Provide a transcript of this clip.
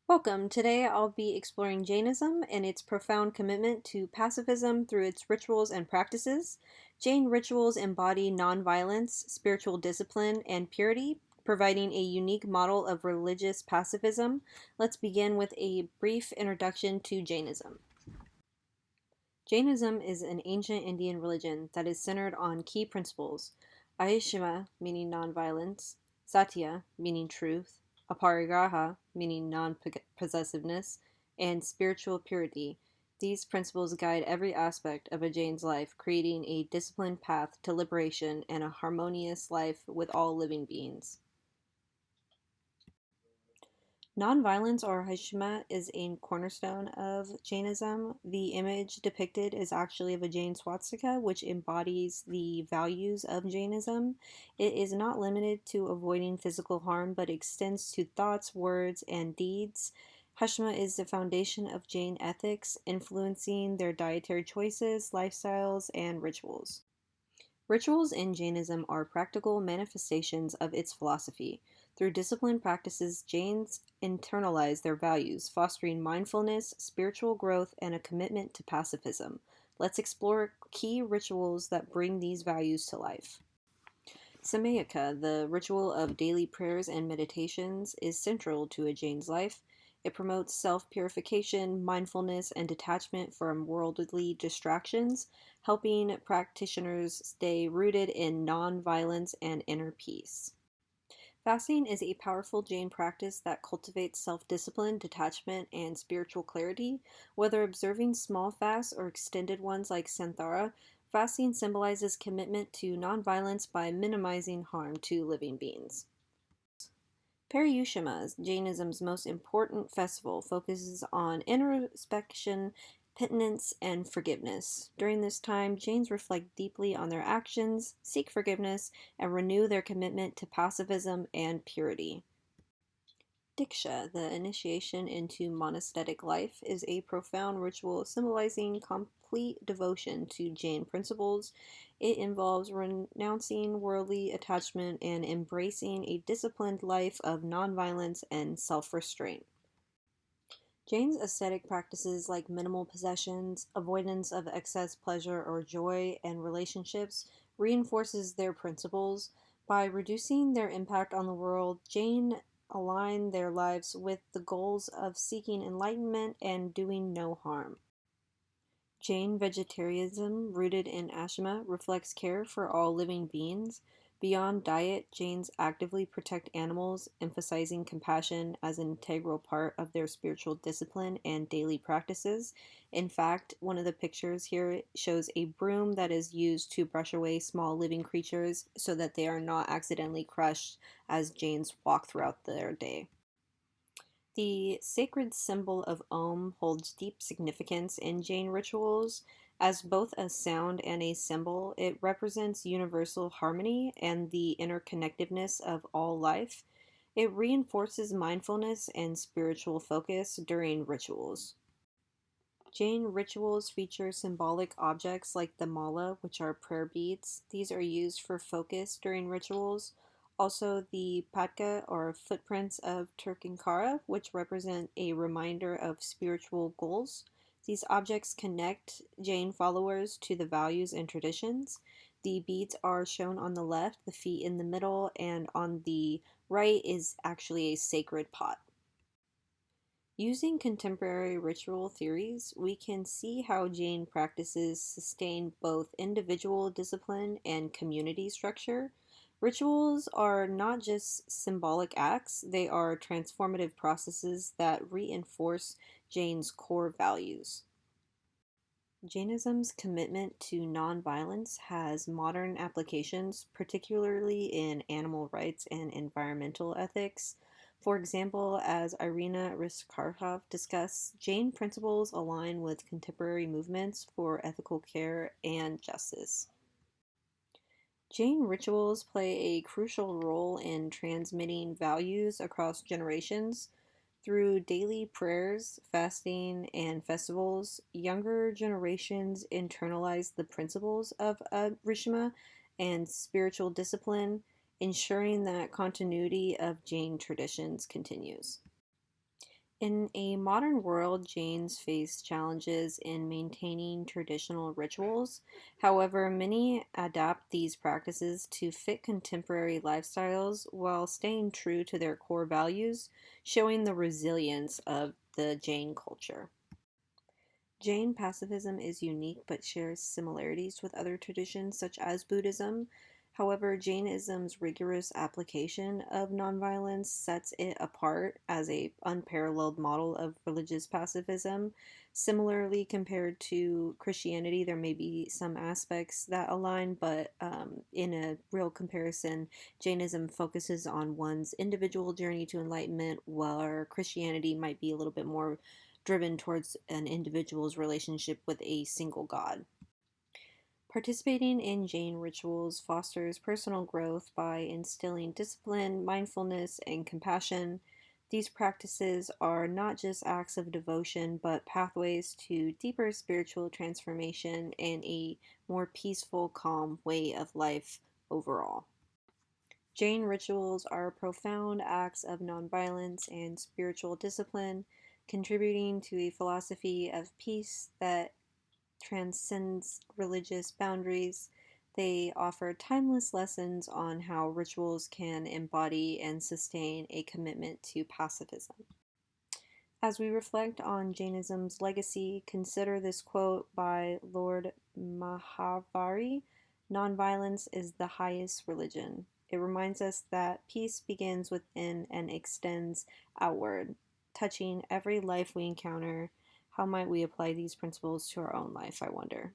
Welcome. Today I'll be exploring Jainism and its profound commitment to pacifism through its rituals and practices. Jain rituals embody nonviolence, spiritual discipline, and purity, providing a unique model of religious pacifism. Let's begin with a brief introduction to Jainism. Jainism is an ancient Indian religion that is centered on key principles: Ahimsa, meaning nonviolence; Satya, meaning truth; Aparigraha, meaning non-possessiveness; and spiritual purity. These principles guide every aspect of a Jain's life, creating a disciplined path to liberation and a harmonious life with all living beings. Nonviolence, or Ahimsa, is a cornerstone of Jainism. The image depicted is actually of a Jain swastika, which embodies the values of Jainism. It is not limited to avoiding physical harm, but extends to thoughts, words, and deeds. Ahimsa is the foundation of Jain ethics, influencing their dietary choices, lifestyles, and rituals. Rituals in Jainism are practical manifestations of its philosophy. Through disciplined practices, Jains internalize their values, fostering mindfulness, spiritual growth, and a commitment to pacifism. Let's explore key rituals that bring these values to life. Samayaka, the ritual of daily prayers and meditations, is central to a Jain's life. It promotes self purification, mindfulness, and detachment from worldly distractions, helping practitioners stay rooted in non-violence and inner peace. Fasting is a powerful Jain practice that cultivates self discipline, detachment, and spiritual clarity. Whether observing small fasts or extended ones like Santhara, fasting symbolizes commitment to nonviolence by minimizing harm to living beings. Paryushama, Jainism's most important festival, focuses on introspection, penitence, and forgiveness. During this time, Jains reflect deeply on their actions, seek forgiveness, and renew their commitment to pacifism and purity. Diksha, the initiation into monastic life, is a profound ritual symbolizing complete devotion to Jain principles. It involves renouncing worldly attachment and embracing a disciplined life of nonviolence and self restraint. Jain's ascetic practices like minimal possessions, avoidance of excess pleasure or joy, and relationships reinforces their principles. By reducing their impact on the world, Jain align their lives with the goals of seeking enlightenment and doing no harm. Jain vegetarianism, rooted in Ashama, reflects care for all living beings. Beyond diet, Jains actively protect animals, emphasizing compassion as an integral part of their spiritual discipline and daily practices. In fact, one of the pictures here shows a broom that is used to brush away small living creatures so that they are not accidentally crushed as Jains walk throughout their day. The sacred symbol of Om holds deep significance in Jain rituals. As both a sound and a symbol, it represents universal harmony and the interconnectedness of all life. It reinforces mindfulness and spiritual focus during rituals. Jain rituals feature symbolic objects like the mala, which are prayer beads. These are used for focus during rituals. Also, the patka, or footprints of Tirthankara, which represent a reminder of spiritual goals. These objects connect Jain followers to the values and traditions. The beads are shown on the left, the feet in the middle, and on the right is actually a sacred pot. Using contemporary ritual theories, we can see how Jain practices sustain both individual discipline and community structure. Rituals are not just symbolic acts, they are transformative processes that reinforce Jain's core values. Jainism's commitment to nonviolence has modern applications, particularly in animal rights and environmental ethics. For example, as Irina Riskarkov discussed, Jain principles align with contemporary movements for ethical care and justice. Jain rituals play a crucial role in transmitting values across generations. Through daily prayers, fasting, and festivals, younger generations internalize the principles of Rishima and spiritual discipline, ensuring that continuity of Jain traditions continues. In a modern world, Jains face challenges in maintaining traditional rituals. However, many adapt these practices to fit contemporary lifestyles while staying true to their core values, showing the resilience of the Jain culture. Jain pacifism is unique but shares similarities with other traditions such as Buddhism. However, Jainism's rigorous application of nonviolence sets it apart as a unparalleled model of religious pacifism. Similarly, compared to Christianity, there may be some aspects that align, but in a real comparison, Jainism focuses on one's individual journey to enlightenment, while Christianity might be a little bit more driven towards an individual's relationship with a single god. Participating in Jain rituals fosters personal growth by instilling discipline, mindfulness, and compassion. These practices are not just acts of devotion, but pathways to deeper spiritual transformation and a more peaceful, calm way of life overall. Jain rituals are profound acts of nonviolence and spiritual discipline, contributing to a philosophy of peace that transcends religious boundaries. They offer timeless lessons on how rituals can embody and sustain a commitment to pacifism. As we reflect on Jainism's legacy, consider this quote by Lord Mahavari: "Nonviolence is the highest religion." It reminds us that peace begins within and extends outward, touching every life we encounter. How might we apply these principles to our own life, I wonder?